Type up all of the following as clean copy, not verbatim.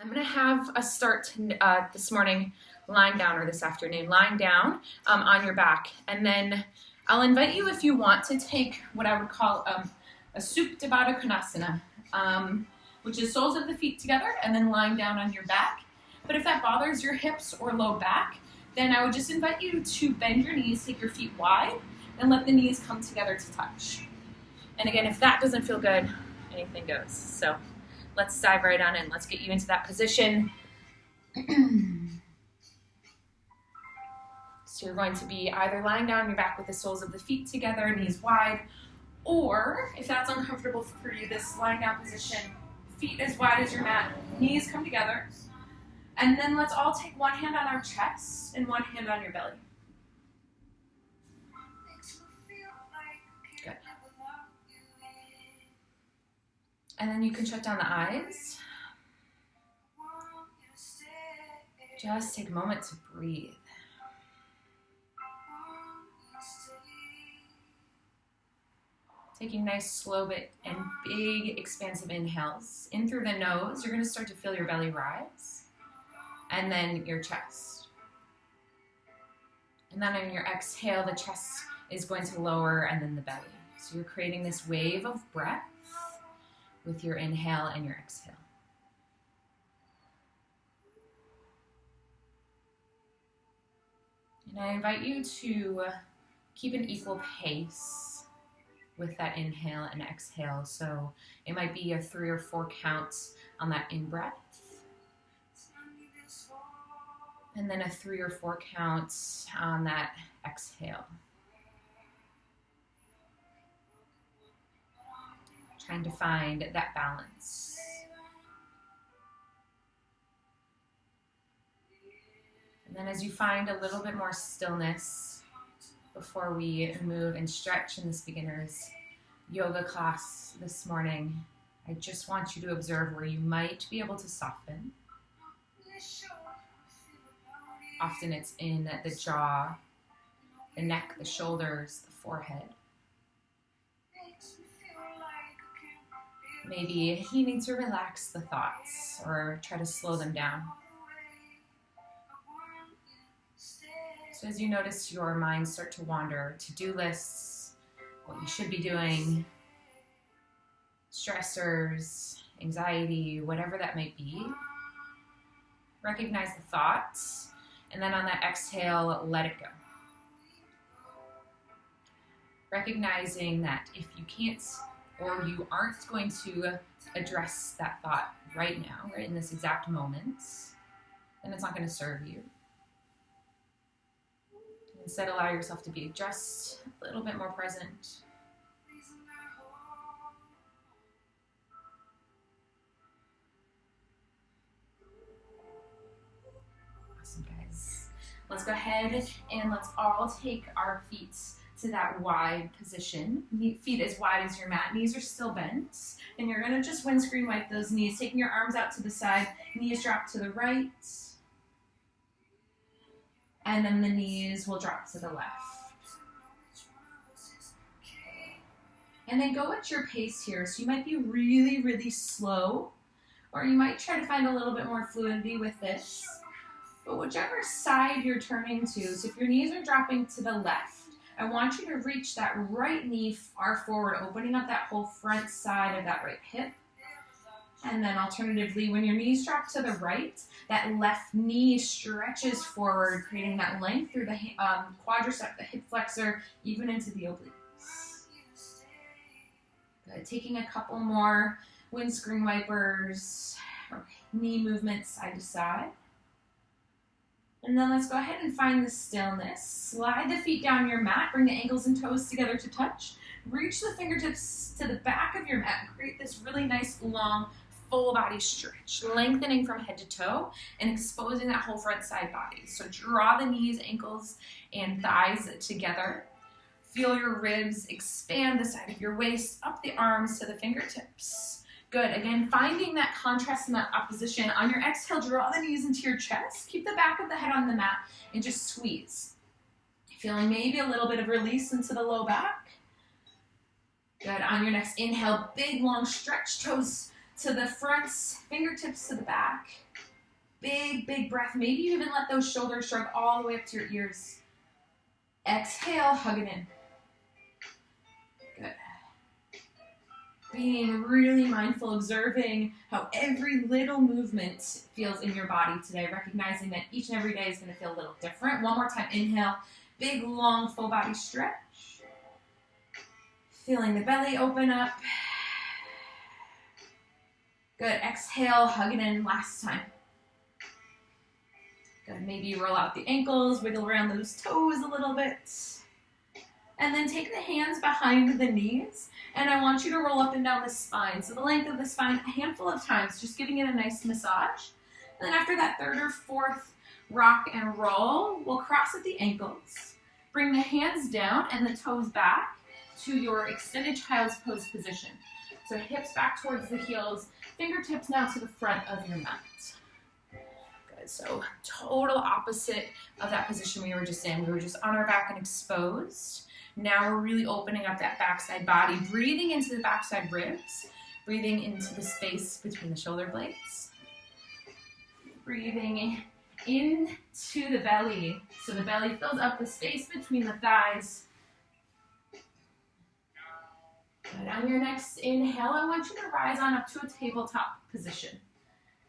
I'm going to have us start this morning lying down, or this afternoon lying down on your back. And then I'll invite you, if you want, to take what I would call a Supta Baddha Konasana, which is soles of the feet together and then lying down on your back. But if that bothers your hips or low back, then I would just invite you to bend your knees, take your feet wide, and let the knees come together to touch. And again, if that doesn't feel good, anything goes. So let's dive right on in. Let's get you into that position. So you're going to be either lying down on your back with the soles of the feet together, knees wide, or if that's uncomfortable for you, this lying down position, feet as wide as your mat, knees come together. And then let's all take one hand on our chest and one hand on your belly. Good. And then you can shut down the eyes. Just take a moment to breathe. Taking nice, slow, and big, expansive inhales. In through the nose, you're going to start to feel your belly rise. And then your chest. And then on your exhale, the chest is going to lower, and then the belly. So you're creating this wave of breath with your inhale and your exhale. And I invite you to keep an equal pace with that inhale and exhale. So it might be a 3 or 4 counts on that in-breath. And then a 3 or 4 counts on that exhale. Trying to find that balance. And then as you find a little bit more stillness before we move and stretch in this beginner's yoga class this morning, I just want you to observe where you might be able to soften. Often it's in the jaw, the neck, the shoulders, the forehead. Maybe you need to relax the thoughts or try to slow them down. So as you notice your mind start to wander, to-do lists, what you should be doing, stressors, anxiety, whatever that might be, recognize the thoughts. And then on that exhale, let it go. Recognizing that if you can't or you aren't going to address that thought right now, right in this exact moment, then it's not going to serve you. Instead, allow yourself to be just a little bit more present. Awesome, guys. Let's go ahead and let's all take our feet to that wide position. Feet as wide as your mat. Knees are still bent. And you're going to just windscreen wipe those knees, taking your arms out to the side. Knees drop to the right. And then the knees will drop to the left. And then go at your pace here. So you might be really, really slow. Or you might try to find a little bit more fluidity with this. But whichever side you're turning to, so if your knees are dropping to the left, I want you to reach that right knee far forward, opening up that whole front side of that right hip. And then alternatively, when your knees drop to the right, that left knee stretches forward, creating that length through the quadricep, the hip flexor, even into the obliques. Good. Taking a couple more windscreen wipers, knee movements side to side. And then let's go ahead and find the stillness. Slide the feet down your mat. Bring the ankles and toes together to touch. Reach the fingertips to the back of your mat and create this really nice, long, full body stretch. Lengthening from head to toe and exposing that whole front side body. So draw the knees, ankles, and thighs together. Feel your ribs expand the side of your waist, up the arms to the fingertips. Good. Again, finding that contrast and that opposition. On your exhale, draw the knees into your chest. Keep the back of the head on the mat and just squeeze. Feeling maybe a little bit of release into the low back. Good. On your next inhale, big long stretch, toes to the front, fingertips to the back. big, big breath. Maybe you even let those shoulders shrug all the way up to your ears. Exhale, hug it in. Good. Being really mindful, observing how every little movement feels in your body today, recognizing that each and every day is going to feel a little different. One more time, inhale, big, long, full body stretch. Feeling the belly open up. Good, exhale, hug it in, last time. Good, maybe you roll out the ankles, wiggle around those toes a little bit. And then take the hands behind the knees, and I want you to roll up and down the spine. So the length of the spine a handful of times, just giving it a nice massage. And then after that third or fourth rock and roll, we'll cross at the ankles. Bring the hands down and the toes back to your extended child's pose position. So hips back towards the heels, fingertips now to the front of your mat. Good, so total opposite of that position we were just in. We were just on our back and exposed. Now we're really opening up that backside body, breathing into the backside ribs, breathing into the space between the shoulder blades, breathing into the belly, so the belly fills up the space between the thighs. Good. On your next inhale, I want you to rise on up to a tabletop position.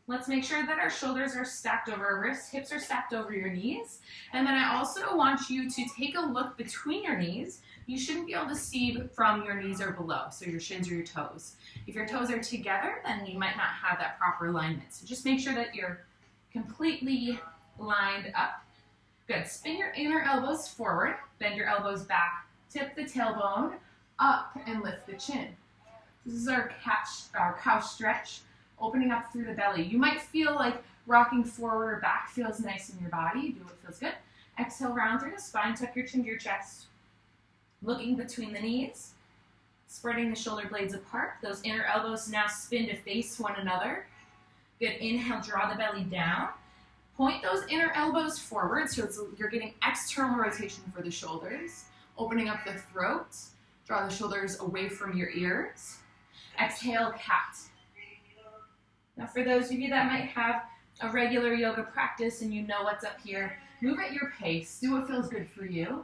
Let's make sure that our shoulders are stacked over our wrists, hips are stacked over your knees. And then I also want you to take a look between your knees. You shouldn't be able to see from your knees or below, so your shins or your toes. If your toes are together, then you might not have that proper alignment. So just make sure that you're completely lined up. Good. Spin your inner elbows forward, bend your elbows back, tip the tailbone up, and lift the chin. This is our cow stretch. Opening up through the belly. You might feel like rocking forward or back feels nice in your body. Do what feels good. Exhale, round through the spine. Tuck your chin to your chest. Looking between the knees. Spreading the shoulder blades apart. Those inner elbows now spin to face one another. Good. Inhale, draw the belly down. Point those inner elbows forward so you're getting external rotation for the shoulders. Opening up the throat. Draw the shoulders away from your ears. Exhale, cat. Now for those of you that might have a regular yoga practice and you know what's up here, move at your pace. Do what feels good for you.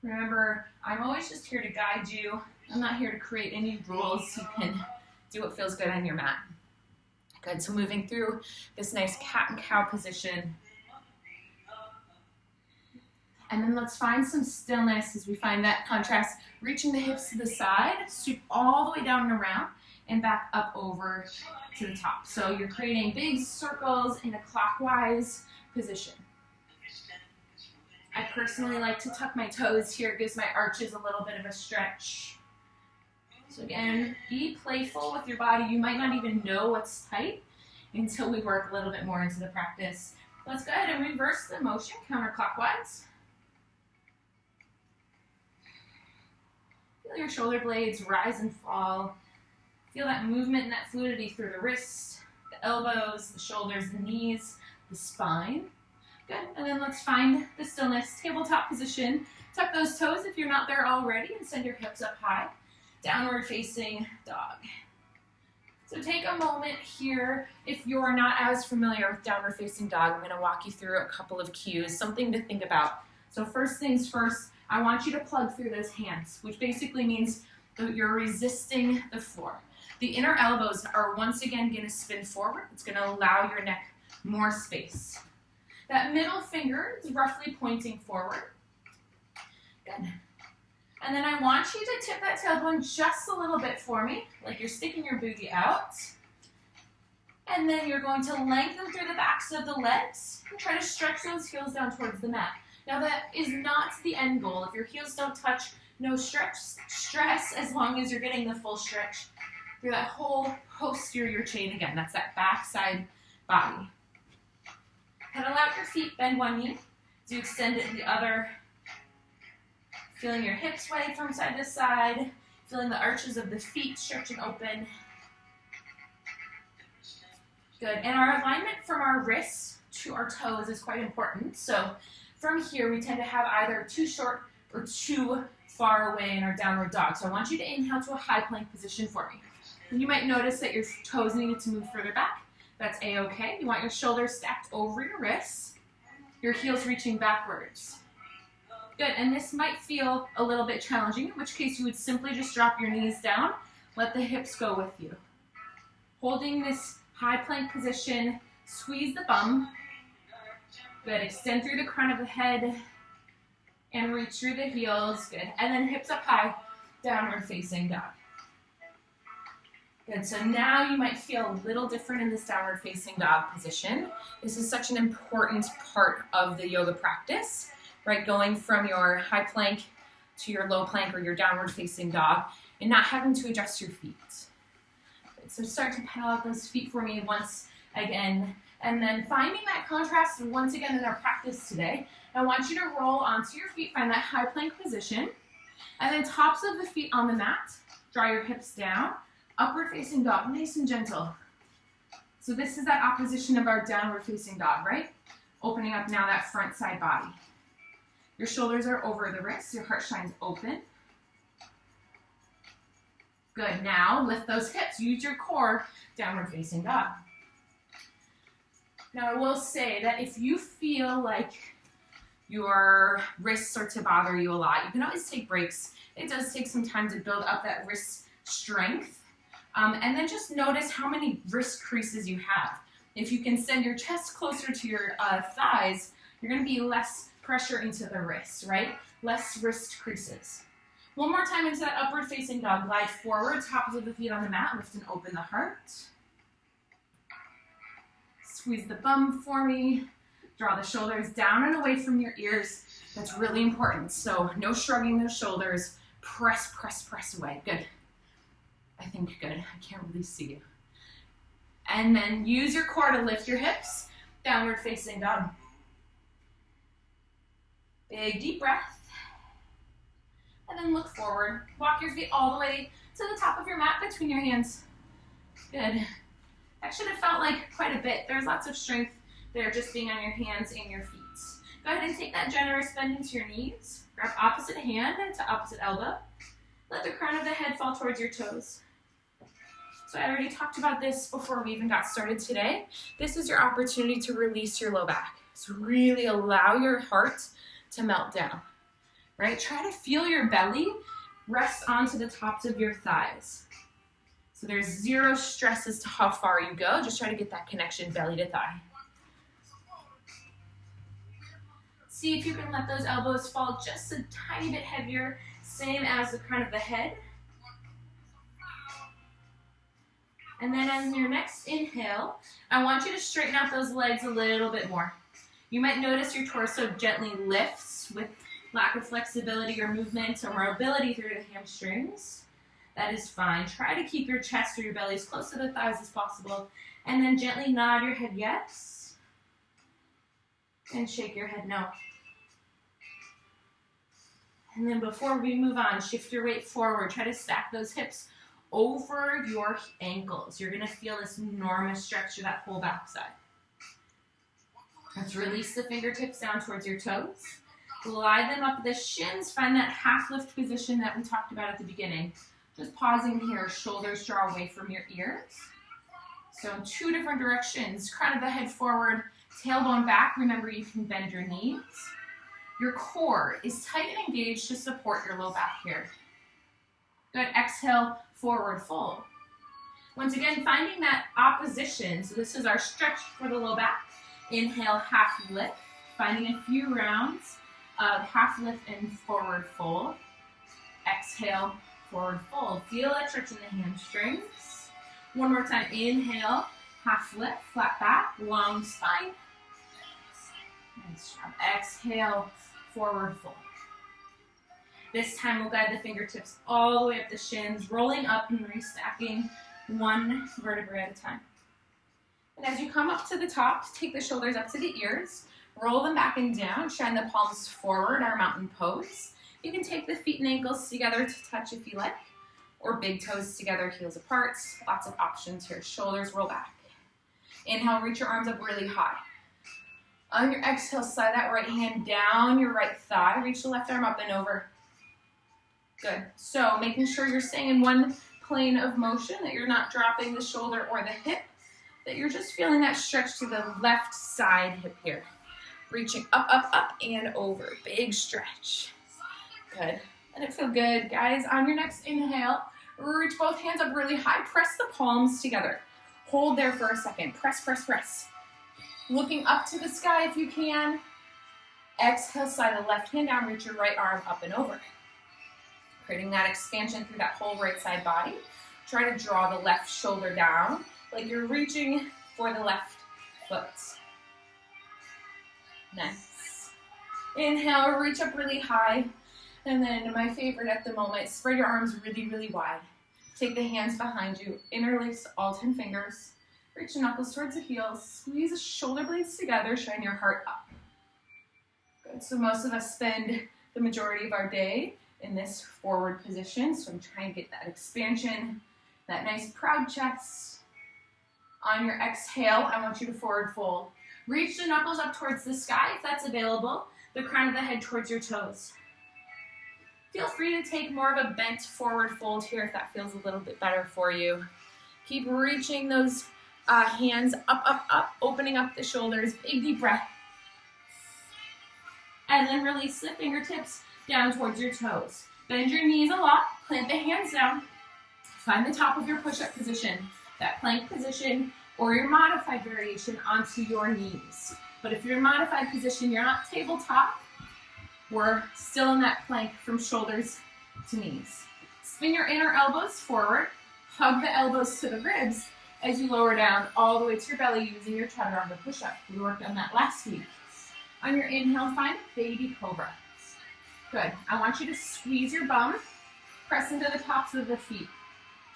Remember, I'm always just here to guide you. I'm not here to create any rules. You can do what feels good on your mat. Good, so moving through this nice cat and cow position. And then let's find some stillness as we find that contrast. Reaching the hips to the side, sweep all the way down and around, and back up over to the top. So you're creating big circles in a clockwise position. I personally like to tuck my toes here. It gives my arches a little bit of a stretch. So again, be playful with your body. You might not even know what's tight until we work a little bit more into the practice. Let's go ahead and reverse the motion counterclockwise. Feel your shoulder blades rise and fall. Feel that movement and that fluidity through the wrists, the elbows, the shoulders, the knees, the spine. Good, and then let's find the stillness, tabletop position. Tuck those toes if you're not there already and send your hips up high. Downward facing dog. So take a moment here. If you're not as familiar with downward facing dog, I'm gonna walk you through a couple of cues, something to think about. So first things first, I want you to plug through those hands, which basically means that you're resisting the floor. The inner elbows are once again going to spin forward. It's going to allow your neck more space. That middle finger is roughly pointing forward. Good. And then I want you to tip that tailbone just a little bit for me, like you're sticking your booty out. And then you're going to lengthen through the backs of the legs and try to stretch those heels down towards the mat. Now that is not the end goal. If your heels don't touch, no stress as long as you're getting the full stretch through that whole posterior chain again. That's that backside body. Pedal out your feet, bend one knee. As you extend it the other. Feeling your hips sway from side to side. Feeling the arches of the feet stretching open. Good. And our alignment from our wrists to our toes is quite important. So from here, we tend to have either too short or too far away in our downward dog. So I want you to inhale to a high plank position for me. And you might notice that your toes needed to move further back. That's a-okay. You want your shoulders stacked over your wrists, your heels reaching backwards. Good, and this might feel a little bit challenging, in which case you would simply just drop your knees down, let the hips go with you. Holding this high plank position, squeeze the bum. Good, extend through the crown of the head and reach through the heels. Good, and then hips up high, downward facing dog. Good, so now you might feel a little different in this downward facing dog position. This is such an important part of the yoga practice, right? Going from your high plank to your low plank or your downward facing dog and not having to adjust your feet. Good, so start to pedal out those feet for me once again. And then finding that contrast once again in our practice today, I want you to roll onto your feet, find that high plank position, and then tops of the feet on the mat, draw your hips down, upward facing dog, nice and gentle. So this is that opposition of our downward facing dog, right? Opening up now that front side body. Your shoulders are over the wrists, your heart shines open. Good, now lift those hips, use your core, downward facing dog. Now I will say that if you feel like your wrists start to bother you a lot, you can always take breaks. It does take some time to build up that wrist strength. And then just notice how many wrist creases you have. If you can send your chest closer to your thighs, you're going to be less pressure into the wrists, right? Less wrist creases. One more time into that upward facing dog. Glide forward, tops of the feet on the mat, lift and open the heart. Squeeze the bum for me. Draw the shoulders down and away from your ears. That's really important. So no shrugging those shoulders. Press, press, press away. Good. I think good. I can't really see you. And then use your core to lift your hips. Downward facing dog. Big deep breath. And then look forward. Walk your feet all the way to the top of your mat between your hands. Good. That should have felt like quite a bit. There's lots of strength there just being on your hands and your feet. Go ahead and take that generous bend into your knees. Grab opposite hand to opposite elbow. Let the crown of the head fall towards your toes. So I already talked about this before we even got started today. This is your opportunity to release your low back. So really allow your heart to melt down, right? Try to feel your belly rest onto the tops of your thighs. So there's zero stress as to how far you go. Just try to get that connection belly to thigh. See if you can let those elbows fall just a tiny bit heavier, same as the crown of the head. And then on your next inhale, I want you to straighten out those legs a little bit more. You might notice your torso gently lifts with lack of flexibility or movement or mobility through the hamstrings. That is fine. Try to keep your chest or your belly as close to the thighs as possible. And then gently nod your head yes. And shake your head no. And then before we move on, shift your weight forward. Try to stack those hips over your ankles. You're going to feel this enormous stretch through that whole backside. Let's release the fingertips down towards your toes. Glide them up the shins. Find that half lift position that we talked about at the beginning. Just pausing here, shoulders draw away from your ears. So in two different directions, crown of the head forward, tailbone back. Remember, you can bend your knees. Your core is tight and engaged to support your low back here. Good, exhale, forward fold. Once again, finding that opposition. So this is our stretch for the low back. Inhale, half lift. Finding a few rounds of half lift and forward fold. Exhale, forward fold. Feel that stretch in the hamstrings. One more time. Inhale, half lift, flat back, long spine. Nice job. Exhale, forward fold. This time we'll guide the fingertips all the way up the shins, rolling up and restacking one vertebrae at a time. And as you come up to the top, take the shoulders up to the ears, roll them back and down, shine the palms forward, our mountain pose. You can take the feet and ankles together to touch if you like, or big toes together, heels apart. Lots of options here. Shoulders roll back. Inhale, reach your arms up really high. On your exhale, slide that right hand down your right thigh. Reach the left arm up and over. Good. So making sure you're staying in one plane of motion, that you're not dropping the shoulder or the hip. that you're just feeling that stretch to the left side hip here. Reaching up, up, up, and over. Big stretch. Good. Let it feel good, guys. On your next inhale, reach both hands up really high. Press the palms together. Hold there for a second. Press, press, press. Looking up to the sky if you can. Exhale, slide the left hand down. Reach your right arm up and over. Creating that expansion through that whole right side body. Try to draw the left shoulder down like you're reaching for the left foot. Nice. Inhale, reach up really high. And then my favorite at the moment, spread your arms really, really wide. Take the hands behind you, interlace all 10 fingers. Reach your knuckles towards the heels. Squeeze the shoulder blades together, shine your heart up. Good, so most of us spend the majority of our day in this forward position. So I'm trying to get that expansion, that nice proud chest. On your exhale, I want you to forward fold. Reach the knuckles up towards the sky if that's available. The crown of the head towards your toes. Feel free to take more of a bent forward fold here if that feels a little bit better for you. Keep reaching those hands up, up, up, opening up the shoulders. Big deep breath. And then release the fingertips down towards your toes. Bend your knees a lot. Plant the hands down. Find the top of your push-up position, that plank position, or your modified variation onto your knees. But if you're in modified position, you're not tabletop. We're still in that plank from shoulders to knees. Spin your inner elbows forward. Hug the elbows to the ribs as you lower down all the way to your belly using your chaturanga push-up. We worked on that last week. On your inhale, find baby cobra. Good. I want you to squeeze your bum. Press into the tops of the feet.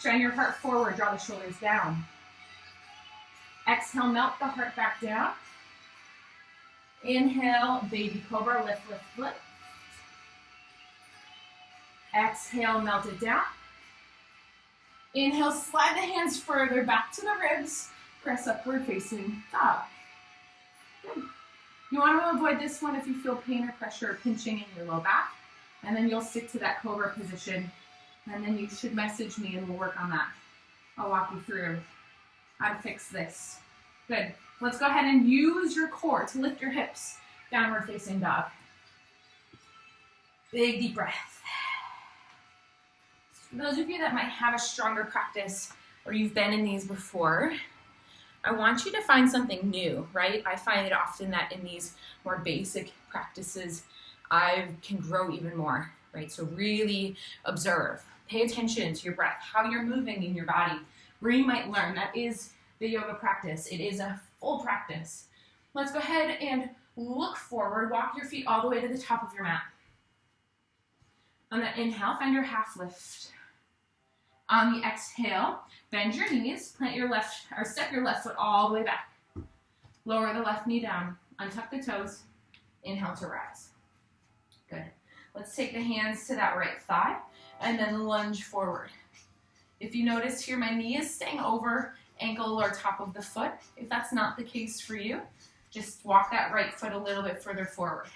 Shine your heart forward. Draw the shoulders down. Exhale, melt the heart back down. Inhale, baby cobra, lift, lift, lift. Exhale, melt it down. Inhale, slide the hands further back to the ribs. Press upward facing dog. Good. You want to avoid this one if you feel pain or pressure or pinching in your low back. And then you'll stick to that cobra position. And then you should message me and we'll work on that. I'll walk you through how to fix this. Good. Let's go ahead and use your core to lift your hips. Downward facing dog. Big deep breath. For those of you that might have a stronger practice or you've been in these before, I want you to find something new, right? I find it often that in these more basic practices, I can grow even more, right? So really observe, pay attention to your breath, how you're moving in your body. Where you might learn, that is the yoga practice. It is a full practice. Let's go ahead and look forward. Walk your feet all the way to the top of your mat. On the inhale, find your half lift. On the exhale, bend your knees, plant your left, or step your left foot all the way back. Lower the left knee down, untuck the toes, inhale to rise. Good. Let's take the hands to that right thigh, and then lunge forward. If you notice here, my knee is staying over ankle or top of the foot. If that's not the case for you, just walk that right foot a little bit further forward.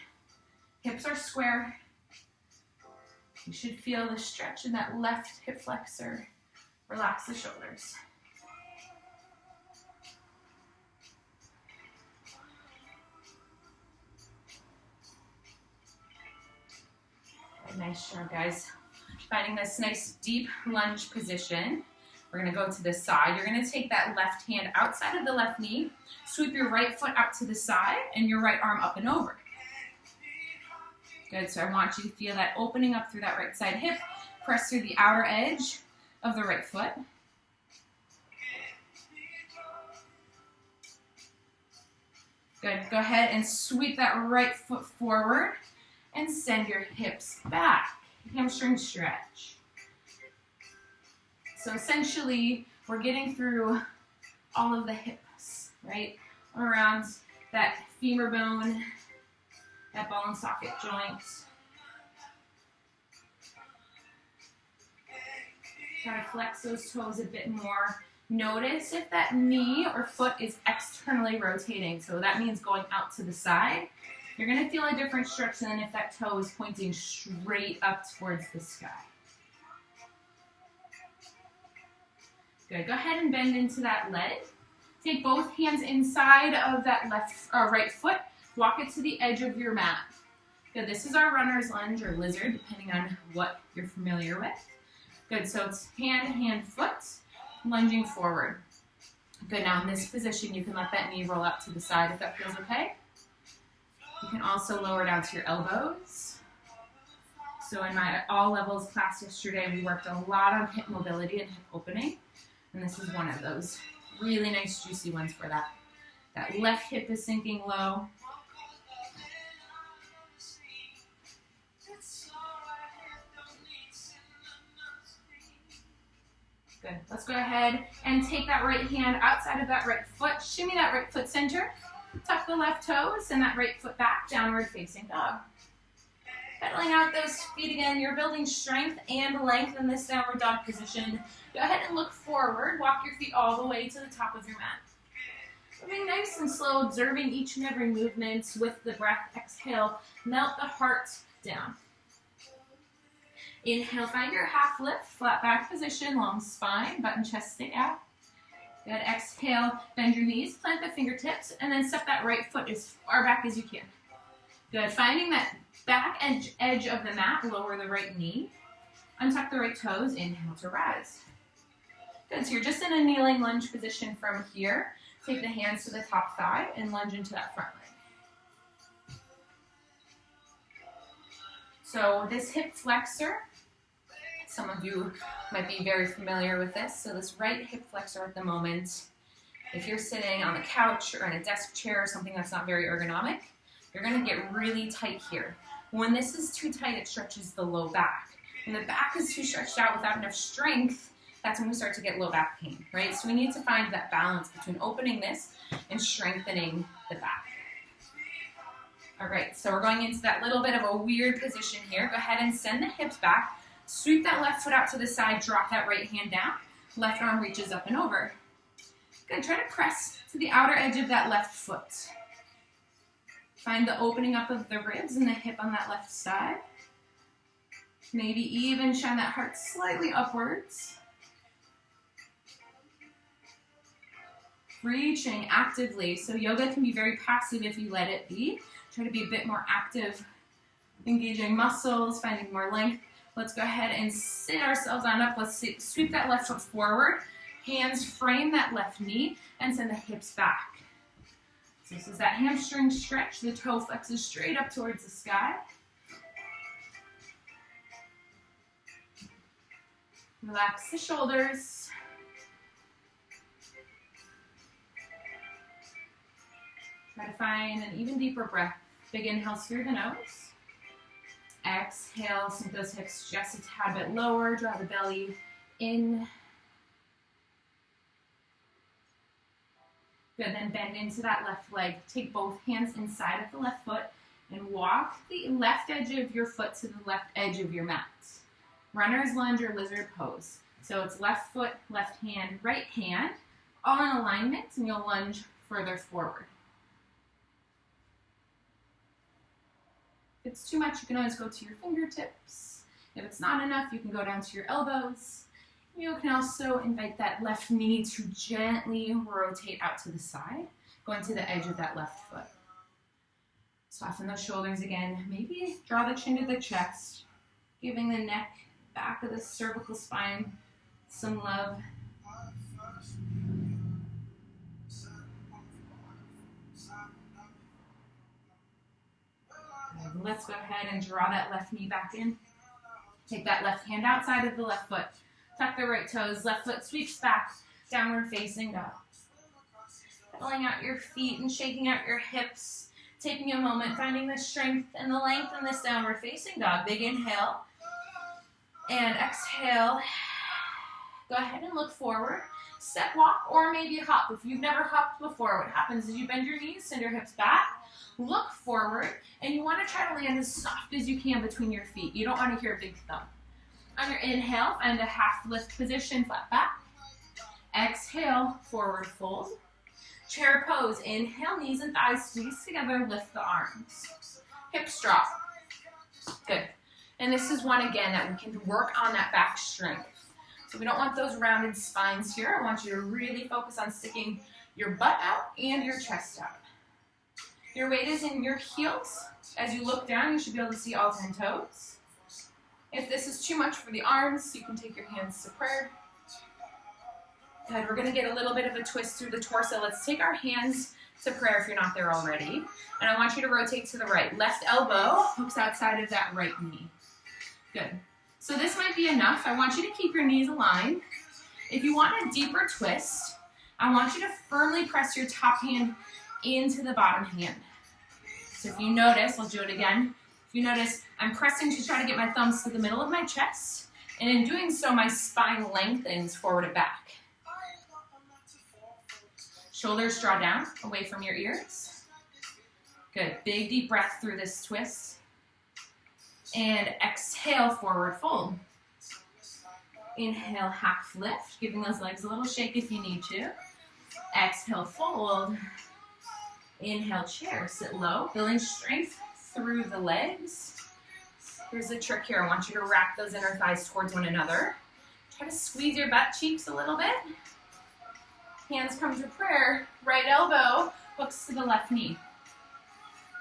Hips are square. You should feel the stretch in that left hip flexor. Relax the shoulders. Nice job, guys. Finding this nice deep lunge position. We're going to go to the side. You're going to take that left hand outside of the left knee, sweep your right foot out to the side, and your right arm up and over. Good, so I want you to feel that opening up through that right side hip. Press through the outer edge of the right foot. Good, go ahead and sweep that right foot forward and send your hips back. Hamstring stretch. So essentially, we're getting through all of the hips, right? Around that femur bone, that ball and socket joint. Try to flex those toes a bit more. Notice if that knee or foot is externally rotating. So that means going out to the side. You're going to feel a different stretch than if that toe is pointing straight up towards the sky. Good. Go ahead and bend into that leg. Take both hands inside of that left or right foot. Walk it to the edge of your mat. Good, this is our runner's lunge or lizard, depending on what you're familiar with. Good, so it's hand, hand, foot, lunging forward. Good, now in this position, you can let that knee roll out to the side if that feels okay. You can also lower down to your elbows. So in my all levels class yesterday, we worked a lot on hip mobility and hip opening. And this is one of those really nice juicy ones for that. That left hip is sinking low. Good. Let's go ahead and take that right hand outside of that right foot. Shimmy that right foot center. Tuck the left toes. Send that right foot back. Downward facing dog. Pedaling out those feet again. You're building strength and length in this downward dog position. Go ahead and look forward. Walk your feet all the way to the top of your mat. Moving nice and slow, observing each and every movement with the breath. Exhale. Melt the heart down. Inhale, find your half lift, flat back position, long spine, butt and chest stick out. Good, exhale, bend your knees, plant the fingertips, and then step that right foot as far back as you can. Good, finding that back edge of the mat, lower the right knee. Untuck the right toes, inhale to rise. Good, so you're just in a kneeling lunge position from here. Take the hands to the top thigh and lunge into that front leg. So this hip flexor, some of you might be very familiar with this. So this right hip flexor at the moment, if you're sitting on the couch or in a desk chair or something that's not very ergonomic, you're gonna get really tight here. When this is too tight, it stretches the low back. When the back is too stretched out without enough strength, that's when we start to get low back pain, right? So we need to find that balance between opening this and strengthening the back. All right, so we're going into that little bit of a weird position here. Go ahead and send the hips back. Sweep that left foot out to the side, drop that right hand down. Left arm reaches up and over. Good, try to press to the outer edge of that left foot. Find the opening up of the ribs and the hip on that left side. Maybe even shine that heart slightly upwards. Reaching actively. So yoga can be very passive if you let it be. Try to be a bit more active, engaging muscles, finding more length. Let's go ahead and sit ourselves on up. Let's sweep that left foot forward. Hands frame that left knee and send the hips back. So this is that hamstring stretch. The toe flexes straight up towards the sky. Relax the shoulders. Try to find an even deeper breath. Big inhales through the nose. Exhale, sink those hips just a tad bit lower. Draw the belly in. Good, then bend into that left leg. Take both hands inside of the left foot and walk the left edge of your foot to the left edge of your mat. Runner's lunge or lizard pose. So it's left foot, left hand, right hand, all in alignment, and you'll lunge further forward. If it's too much, you can always go to your fingertips. If it's not enough, you can go down to your elbows. You can also invite that left knee to gently rotate out to the side, going to the edge of that left foot. Soften those shoulders again. Maybe draw the chin to the chest, giving the neck, back of the cervical spine some love. Let's go ahead and draw that left knee back in. Take that left hand outside of the left foot. Tuck the right toes. Left foot sweeps back. Downward facing dog. Pulling out your feet and shaking out your hips. Taking a moment, finding the strength and the length in this downward facing dog. Big inhale. And exhale. Go ahead and look forward. Step walk or maybe hop. If you've never hopped before, what happens is you bend your knees, send your hips back. Look forward, and you want to try to land as soft as you can between your feet. You don't want to hear a big thump. On your inhale, find a half lift position, flat back. Exhale, forward fold. Chair pose. Inhale, knees and thighs squeeze together, lift the arms. Hips drop. Good. And this is one, again, that we can work on that back strength. So we don't want those rounded spines here. I want you to really focus on sticking your butt out and your chest out. Your weight is in your heels. As you look down, you should be able to see all 10 toes. If this is too much for the arms, you can take your hands to prayer. Good, we're gonna get a little bit of a twist through the torso. Let's take our hands to prayer if you're not there already. And I want you to rotate to the right. Left elbow hooks outside of that right knee. Good. So this might be enough. I want you to keep your knees aligned. If you want a deeper twist, I want you to firmly press your top hand into the bottom hand. So if you notice, I'll do it again. If you notice, I'm pressing to try to get my thumbs to the middle of my chest. And in doing so, my spine lengthens forward and back. Shoulders draw down, away from your ears. Good, big deep breath through this twist. And exhale, forward fold. Inhale, half lift, giving those legs a little shake if you need to. Exhale, fold. Inhale, chair, sit low, building strength through the legs. Here's the trick here. I want you to wrap those inner thighs towards one another. Try to squeeze your butt cheeks a little bit. Hands come to prayer. Right elbow hooks to the left knee.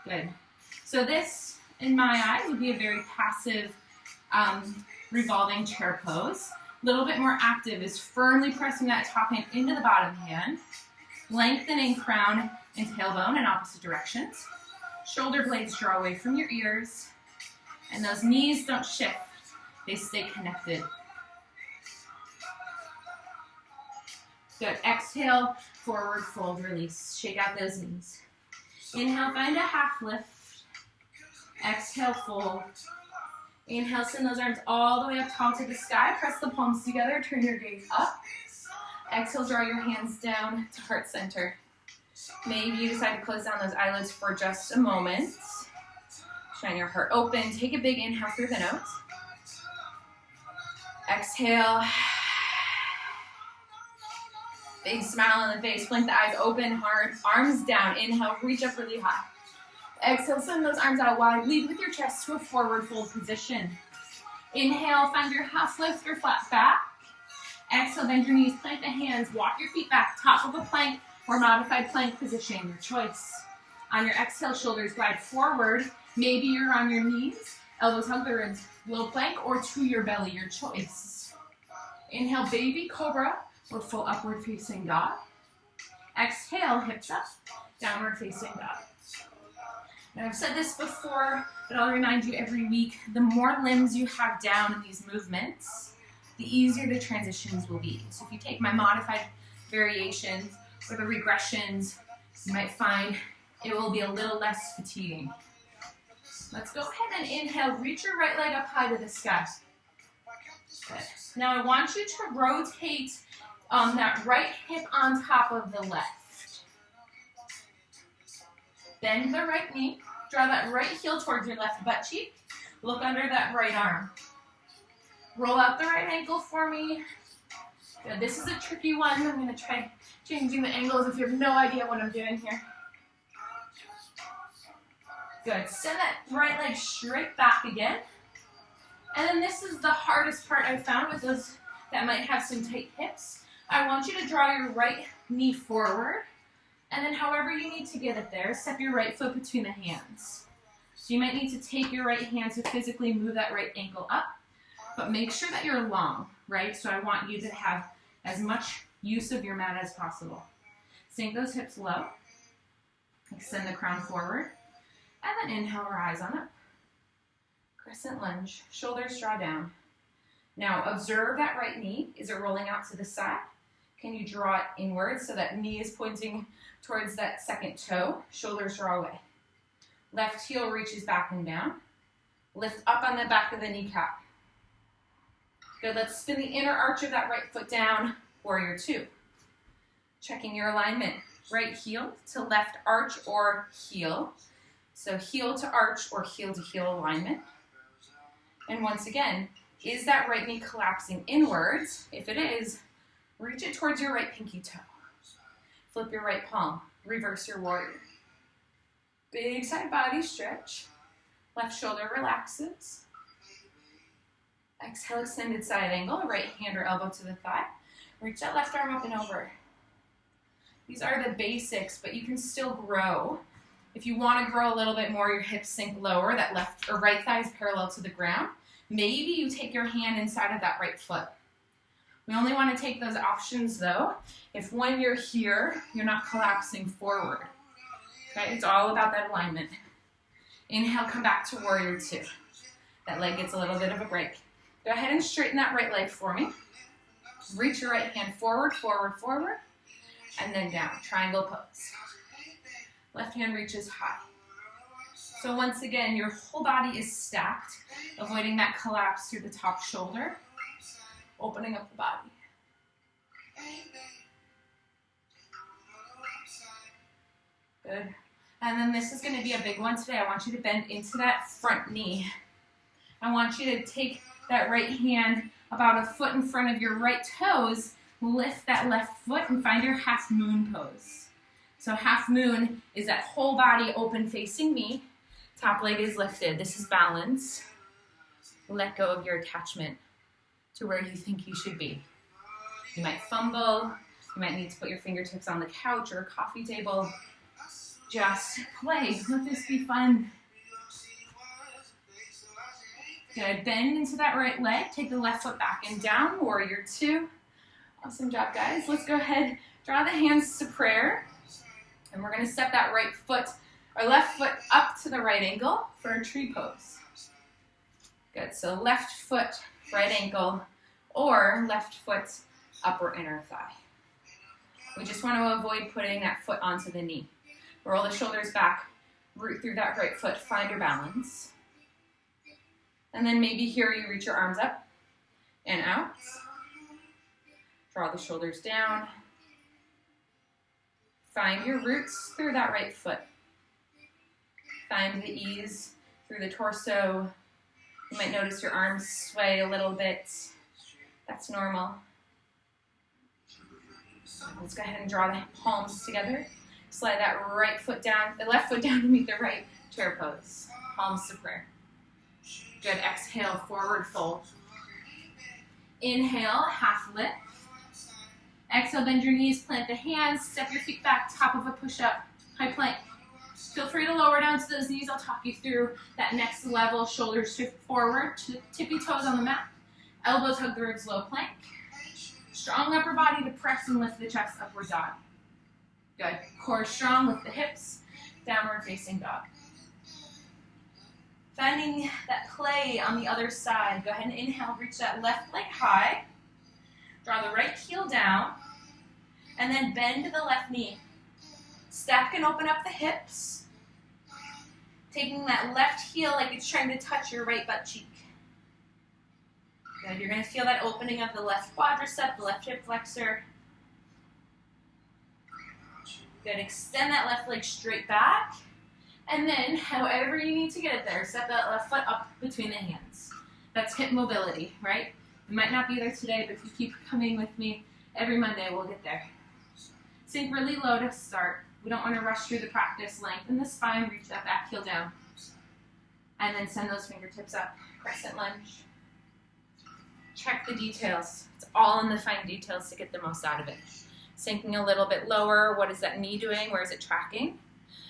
Good. So this, in my eyes, would be a very passive revolving chair pose. A little bit more active is firmly pressing that top hand into the bottom hand, lengthening crown and tailbone in opposite directions. Shoulder blades draw away from your ears, and those knees don't shift. They stay connected. Good. Exhale, forward fold, release. Shake out those knees. Inhale, find a half lift. Exhale, fold. Inhale, send those arms all the way up tall to the sky. Press the palms together, turn your gaze up. Exhale, draw your hands down to heart center. Maybe you decide to close down those eyelids for just a moment. Shine your heart open. Take a big inhale through the nose. Exhale. Big smile on the face. Blink the eyes open, hard. Arms down. Inhale, reach up really high. Exhale, send those arms out wide. Lead with your chest to a forward fold position. Inhale, find your half lift or flat back. Exhale, bend your knees, plant the hands, walk your feet back, top of a plank or modified plank position, your choice. On your exhale, shoulders glide forward. Maybe you're on your knees, elbows hug the ribs, low plank or to your belly, your choice. Inhale, baby cobra or full upward facing dog. Exhale, hips up, downward facing dog. Now I've said this before, but I'll remind you every week, the more limbs you have down in these movements, the easier the transitions will be. So if you take my modified variations or the regressions, you might find it will be a little less fatiguing. Let's go ahead and inhale, reach your right leg up high to the sky. Good. Now I want you to rotate that right hip on top of the left. Bend the right knee, draw that right heel towards your left butt cheek, look under that right arm. Roll out the right ankle for me. Good. This is a tricky one. I'm going to try changing the angles if you have no idea what I'm doing here. Good. Send that right leg straight back again. And then this is the hardest part I found with those that might have some tight hips. I want you to draw your right knee forward. And then however you need to get it there, step your right foot between the hands. So you might need to take your right hand to physically move that right ankle up. But make sure that you're long, right? So I want you to have as much use of your mat as possible. Sink those hips low. Extend the crown forward. And then inhale, rise on up. Crescent lunge. Shoulders draw down. Now observe that right knee. Is it rolling out to the side? Can you draw it inwards so that knee is pointing towards that second toe? Shoulders draw away. Left heel reaches back and down. Lift up on the back of the kneecap. Good, let's spin the inner arch of that right foot down, warrior two. Checking your alignment, right heel to left arch or heel. So heel to arch or heel to heel alignment. And once again, is that right knee collapsing inwards? If it is, reach it towards your right pinky toe. Flip your right palm, reverse your warrior. Big side body stretch. Left shoulder relaxes. Exhale, extended side angle, right hand or elbow to the thigh. Reach that left arm up and over. These are the basics, but you can still grow. If you want to grow a little bit more, your hips sink lower, that left or right thigh is parallel to the ground. Maybe you take your hand inside of that right foot. We only want to take those options though if when you're here, you're not collapsing forward. Okay, it's all about that alignment. Inhale, come back to warrior two. That leg gets a little bit of a break. Go ahead and straighten that right leg for me. Reach your right hand forward, forward, forward, and then down, triangle pose. Left hand reaches high. So once again, your whole body is stacked, avoiding that collapse through the top shoulder, opening up the body. Good. And then this is going to be a big one today. I want you to bend into that front knee. I want you to take that right hand about a foot in front of your right toes, lift that left foot and find your half moon pose. So half moon is that whole body open facing me. Top leg is lifted. This is balance. Let go of your attachment to where you think you should be. You might fumble. You might need to put your fingertips on the couch or a coffee table. Just play. Let this be fun. Good. Bend into that right leg. Take the left foot back and down. Warrior two. Awesome job, guys. Let's go ahead. Draw the hands to prayer. And we're going to step that right foot, or left foot up to the right ankle for a tree pose. Good. So left foot, right ankle, or left foot, upper inner thigh. We just want to avoid putting that foot onto the knee. Roll the shoulders back, root through that right foot, find your balance. And then maybe here you reach your arms up and out. Draw the shoulders down. Find your roots through that right foot. Find the ease through the torso. You might notice your arms sway a little bit. That's normal. Let's go ahead and draw the palms together. Slide that right foot down, the left foot down to meet the right, chair pose. Palms to prayer. Good. Exhale, forward fold. Inhale, half lift. Exhale, bend your knees, plant the hands, step your feet back, top of a push-up, high plank. Feel free to lower down to those knees. I'll talk you through that next level. Shoulders shift forward, tippy toes on the mat. Elbows hug the ribs, low plank. Strong upper body to press and lift the chest, upward dog. Good. Core strong, lift the hips, downward facing dog. Finding that play on the other side. Go ahead and inhale, reach that left leg high. Draw the right heel down, and then bend the left knee. Stack and open up the hips. Taking that left heel like it's trying to touch your right butt cheek. Good. You're going to feel that opening of the left quadricep, the left hip flexor. Good. Extend that left leg straight back. And then, however you need to get it there, set that left foot up between the hands. That's hip mobility, right? You might not be there today, but if you keep coming with me, every Monday we'll get there. Sink really low to start. We don't want to rush through the practice. Lengthen the spine, reach that back heel down. And then send those fingertips up. Crescent lunge. Check the details. It's all in the fine details to get the most out of it. Sinking a little bit lower. What is that knee doing? Where is it tracking?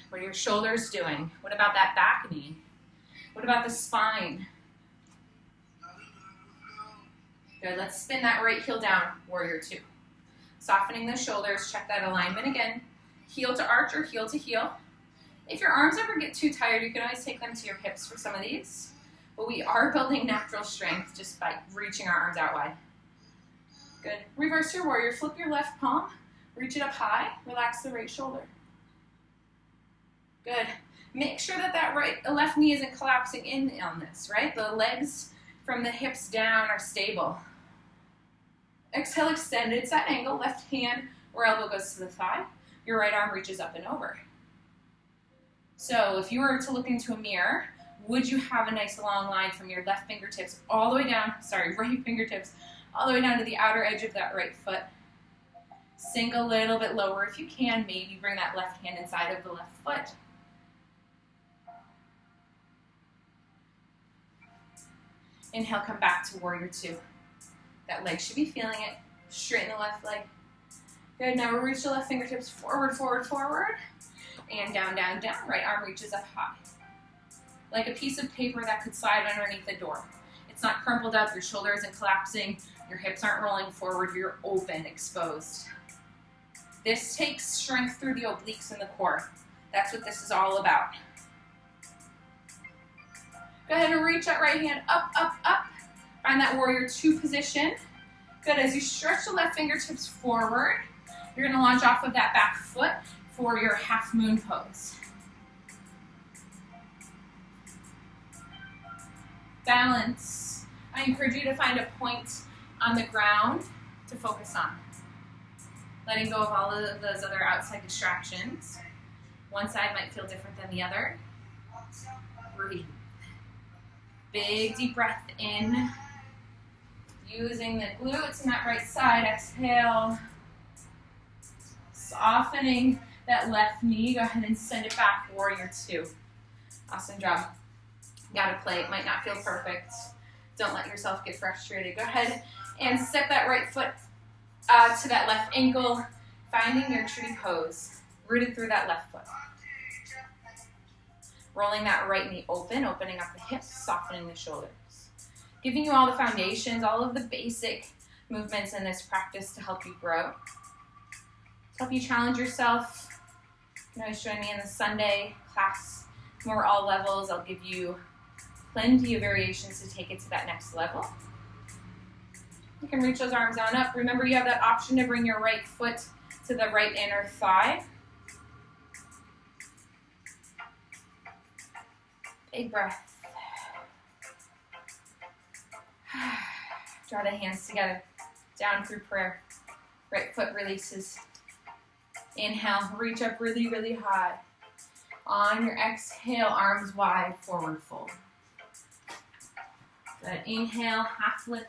What are your shoulders doing? What about that back knee? What about the spine? Good. Let's spin that right heel down. Warrior two. Softening the shoulders. Check that alignment again. Heel to arch or heel to heel. If your arms ever get too tired, you can always take them to your hips for some of these. But we are building natural strength just by reaching our arms out wide. Good. Reverse your warrior. Flip your left palm. Reach it up high. Relax the right shoulder. Good. Make sure that left knee isn't collapsing in on this, right? The legs from the hips down are stable. Exhale, extended side angle. Left hand or elbow goes to the thigh. Your right arm reaches up and over. So if you were to look into a mirror, would you have a nice long line from your left fingertips all the way down, right fingertips, all the way down to the outer edge of that right foot? Sink a little bit lower if you can. Maybe bring that left hand inside of the left foot. Inhale, come back to warrior two. That leg should be feeling it. Straighten the left leg. Good, now reach the left fingertips forward, forward, forward. And down, down, down. Right arm reaches up high. Like a piece of paper that could slide underneath the door. It's not crumpled up, your shoulder isn't collapsing, your hips aren't rolling forward, you're open, exposed. This takes strength through the obliques and the core. That's what this is all about. Go ahead and reach that right hand up, up, up. Find that warrior two position. Good, as you stretch the left fingertips forward, you're gonna launch off of that back foot for your half moon pose. Balance. I encourage you to find a point on the ground to focus on. Letting go of all of those other outside distractions. One side might feel different than the other. Breathe. Big deep breath in. Using the glutes in that right side. Exhale. Softening that left knee. Go ahead and send it back. Warrior two. Awesome job. Gotta play. It might not feel perfect. Don't let yourself get frustrated. Go ahead and step that right foot to that left ankle. Finding your tree pose. Rooted through that left foot. Rolling that right knee open, opening up the hips, softening the shoulders. Giving you all the foundations, all of the basic movements in this practice to help you grow. To help you challenge yourself. You can always join me in the Sunday class. More all levels. I'll give you plenty of variations to take it to that next level. You can reach those arms on up. Remember, you have that option to bring your right foot to the right inner thigh. Big breath. Draw the hands together. Down through prayer. Right foot releases. Inhale, reach up really, really high. On your exhale, arms wide, forward fold. Good. Inhale, half lift.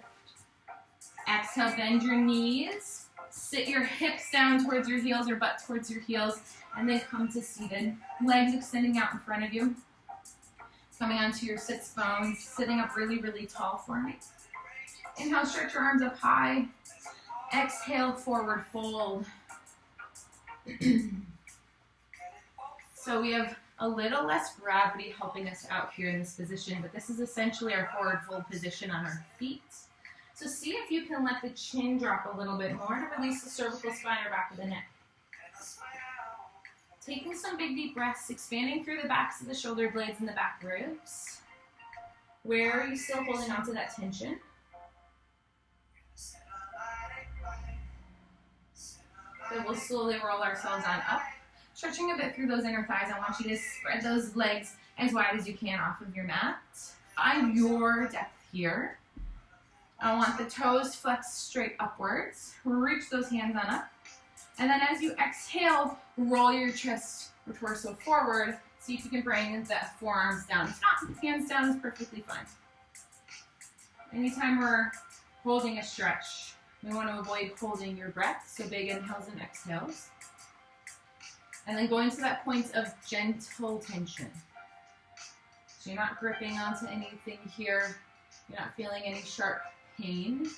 Exhale, bend your knees. Sit your hips down towards your heels or butt towards your heels. And then come to seated. Legs extending out in front of you. Coming onto your sits bones. Sitting up really, really tall for me. Inhale, stretch your arms up high. Exhale, forward fold. So we have a little less gravity helping us out here in this position, but this is essentially our forward fold position on our feet. So see if you can let the chin drop a little bit more to release the cervical spine or back of the neck. Taking some big deep breaths, expanding through the backs of the shoulder blades and the back ribs. Where are you still holding on to that tension? Then we'll slowly roll ourselves on up. Stretching a bit through those inner thighs. I want you to spread those legs as wide as you can off of your mat. Find your depth here. I want the toes flexed straight upwards. Reach those hands on up. And then as you exhale, roll your chest or torso forward. See if you can bring the forearms down. If not, hands down is perfectly fine. Anytime we're holding a stretch, we want to avoid holding your breath. So big inhales and exhales. And then going to that point of gentle tension. So you're not gripping onto anything here. You're not feeling any sharp pain.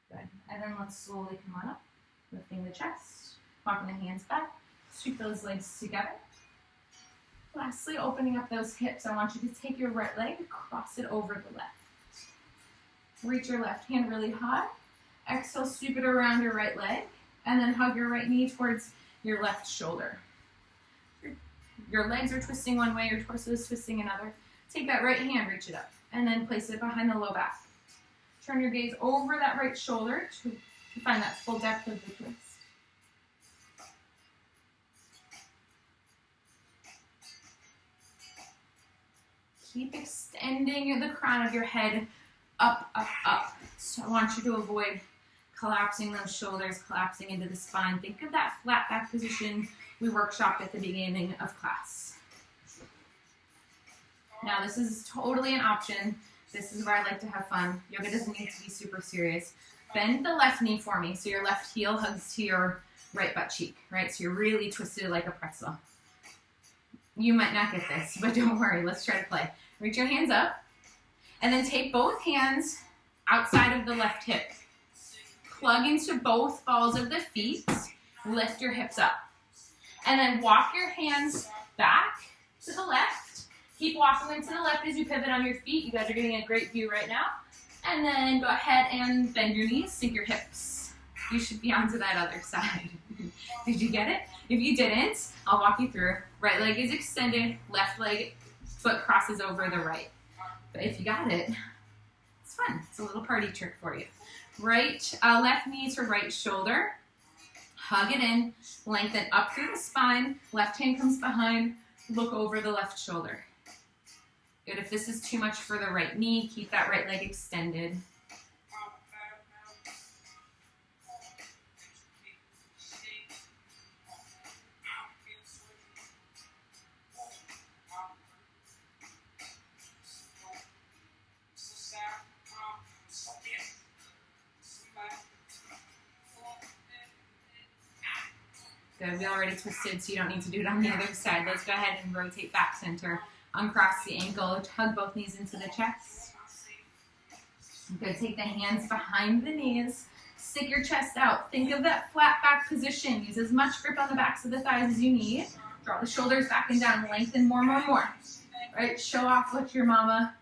Good. And then let's slowly come on up, lifting the chest, walking the hands back, sweep those legs together. Lastly, opening up those hips, I want you to take your right leg, cross it over the left. Reach your left hand really high. Exhale, sweep it around your right leg, and then hug your right knee towards your left shoulder. Your legs are twisting one way, your torso is twisting another. Take that right hand, reach it up, and then place it behind the low back. Turn your gaze over that right shoulder to find that full depth of the twist. Keep extending the crown of your head up, up, up. So I want you to avoid collapsing those shoulders, collapsing into the spine. Think of that flat back position we workshopped at the beginning of class. Now this is totally an option. This is where I like to have fun. Yoga doesn't need to be super serious. Bend the left knee for me so your left heel hugs to your right butt cheek, right? So you're really twisted like a pretzel. You might not get this, but don't worry. Let's try to play. Reach your hands up, and then take both hands outside of the left hip. Plug into both balls of the feet. Lift your hips up. And then walk your hands back to the left. Keep walking them to the left as you pivot on your feet. You guys are getting a great view right now. And then go ahead and bend your knees, sink your hips. You should be onto that other side. Did you get it? If you didn't, I'll walk you through. Right leg is extended, left leg, foot crosses over the right. But if you got it, it's fun. It's a little party trick for you. Left knee to right shoulder. Hug it in, lengthen up through the spine. Left hand comes behind, look over the left shoulder. Good. If this is too much for the right knee, keep that right leg extended. Good. We already twisted, so you don't need to do it on the other side. Let's go ahead and rotate back center. Uncross the ankle. Hug both knees into the chest. Good. Take the hands behind the knees. Stick your chest out. Think of that flat back position. Use as much grip on the backs of the thighs as you need. Draw the shoulders back and down. Lengthen more. Right? Show off what your mama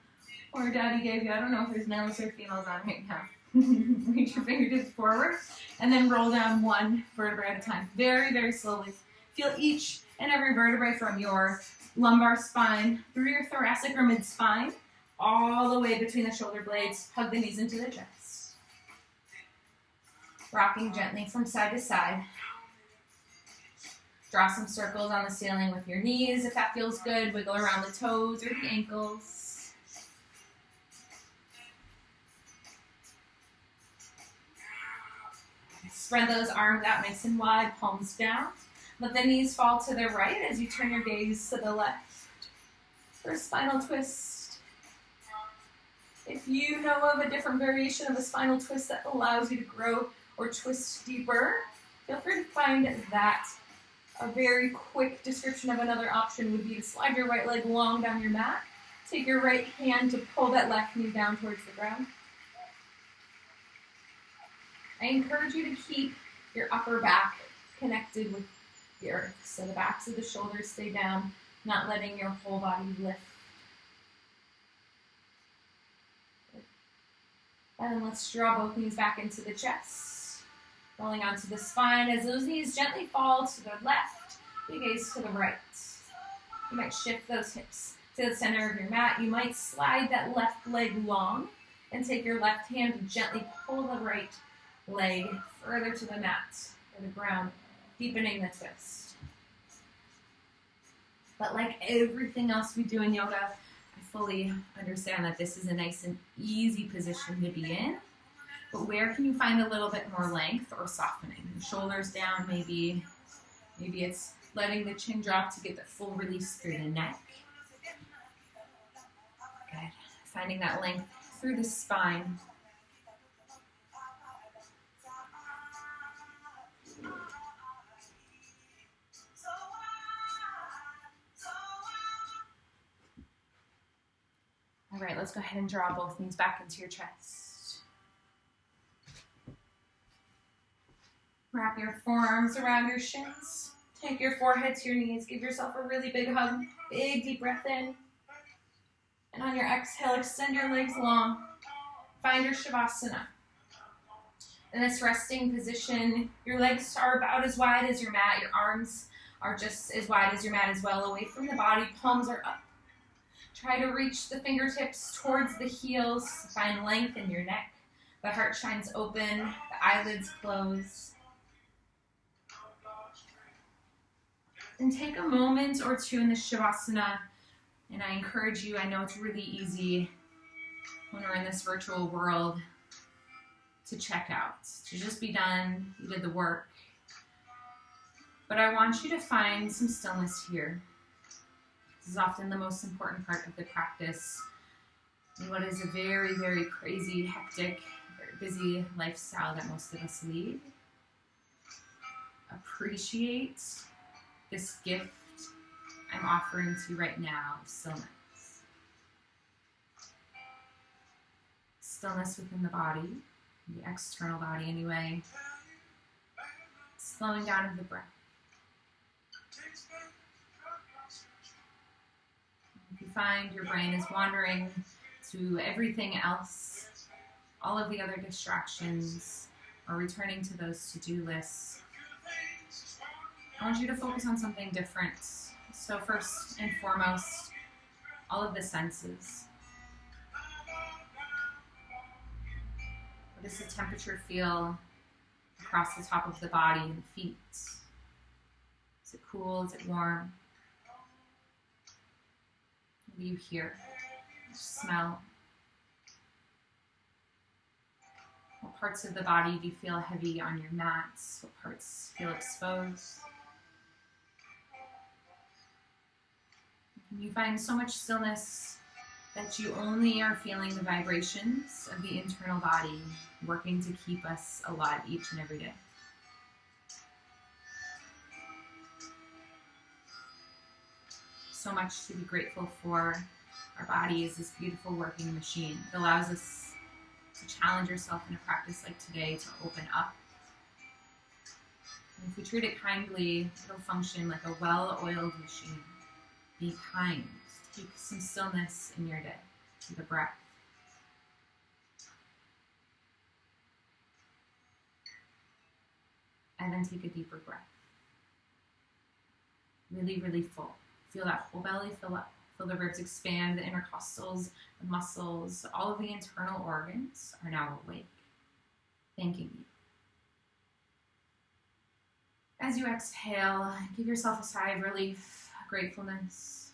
or daddy gave you. I don't know if there's males or females on right now. Reach your fingertips forward and then roll down one vertebrae at a time. Very, very slowly. Feel each and every vertebrae from your lumbar spine through your thoracic or mid-spine all the way between the shoulder blades. Hug the knees into the chest. Rocking gently from side to side. Draw some circles on the ceiling with your knees if that feels good. Wiggle around the toes or the ankles. Spread those arms out nice and wide, palms down. Let the knees fall to the right as you turn your gaze to the left for a spinal twist. If you know of a different variation of a spinal twist that allows you to grow or twist deeper, feel free to find that. A very quick description of another option would be to slide your right leg long down your mat. Take your right hand to pull that left knee down towards the ground. I encourage you to keep your upper back connected with the earth. So the backs of the shoulders stay down, not letting your whole body lift. And then let's draw both knees back into the chest. Rolling onto the spine. As those knees gently fall to the left, you gaze to the right. You might shift those hips to the center of your mat. You might slide that left leg long and take your left hand to gently pull the right leg further to the mat or the ground, deepening the twist. But like everything else we do in yoga, I fully understand that this is a nice and easy position to be in. But where can you find a little bit more length or softening? The shoulders down, maybe it's letting the chin drop to get the full release through the neck. Good. Finding that length through the spine. All right, let's go ahead and draw both knees back into your chest. Wrap your forearms around your shins. Take your forehead to your knees. Give yourself a really big hug. Big, deep breath in. And on your exhale, extend your legs long. Find your Shavasana. In this resting position, your legs are about as wide as your mat. Your arms are just as wide as your mat as well, away from the body. Palms are up. Try to reach the fingertips towards the heels. Find length in your neck. The heart shines open. The eyelids close. And take a moment or two in the Shavasana. And I encourage you, I know it's really easy when we're in this virtual world to check out, to just be done. You did the work. But I want you to find some stillness here. This is often the most important part of the practice in what is a very, very crazy, hectic, very busy lifestyle that most of us lead. Appreciate this gift I'm offering to you right now of stillness. Stillness within the body, the external body anyway. Slowing down of the breath. If you find your brain is wandering to everything else, all of the other distractions, or returning to those to-do lists, I want you to focus on something different. So first and foremost, all of the senses. What does the temperature feel across the top of the body and feet? Is it cool? Is it warm? What do you hear? Smell? What parts of the body do you feel heavy on your mats? What parts feel exposed? You find so much stillness that you only are feeling the vibrations of the internal body working to keep us alive each and every day. So much to be grateful for. Our body is this beautiful working machine. It allows us to challenge yourself in a practice like today to open up. And if we treat it kindly, it'll function like a well-oiled machine. Be kind. Take some stillness in your day. Take a breath. And then take a deeper breath. Really, really full. Feel that whole belly fill up. Feel the ribs expand, the intercostals, the muscles, all of the internal organs are now awake, thanking you. As you exhale, give yourself a sigh of relief, gratefulness.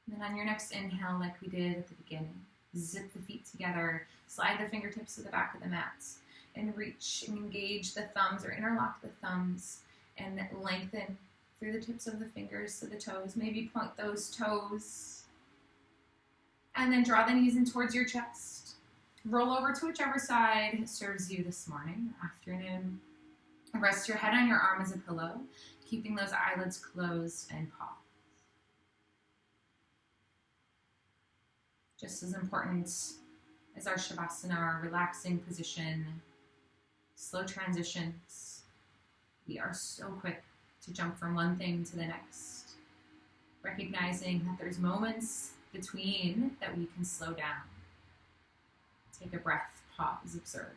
And then on your next inhale, like we did at the beginning, zip the feet together, slide the fingertips to the back of the mats, and reach and engage the thumbs or interlock the thumbs and lengthen through the tips of the fingers to the toes. Maybe point those toes. And then draw the knees in towards your chest. Roll over to whichever side serves you this morning or afternoon. Rest your head on your arm as a pillow, keeping those eyelids closed and pause. Just as important as our Shavasana, our relaxing position, slow transitions. We are so quick to jump from one thing to the next, recognizing that there's moments between that we can slow down. Take a breath, pause, observe.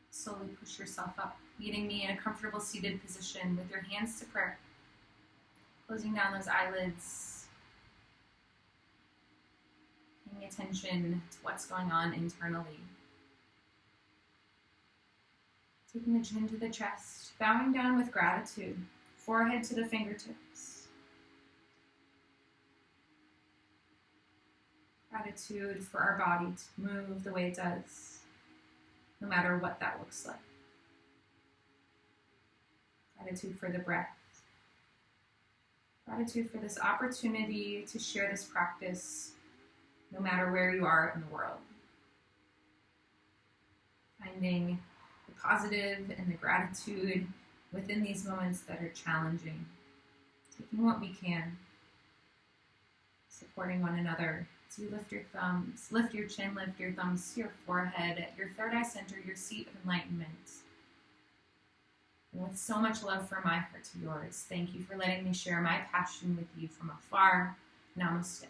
Slowly push yourself up, meeting me in a comfortable seated position with your hands to prayer. Closing down those eyelids, paying attention to what's going on internally. Taking the chin to the chest, bowing down with gratitude, forehead to the fingertips. Gratitude for our body to move the way it does, no matter what that looks like. Gratitude for the breath. Gratitude for this opportunity to share this practice no matter where you are in the world. Finding the positive and the gratitude within these moments that are challenging. Taking what we can. Supporting one another. So you lift your thumbs, lift your chin, lift your thumbs to your forehead, your third eye center, your seat of enlightenment. And with so much love from my heart to yours, thank you for letting me share my passion with you from afar. Namaste.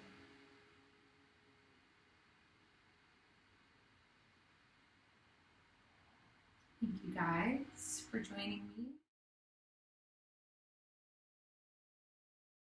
Thank you guys for joining me.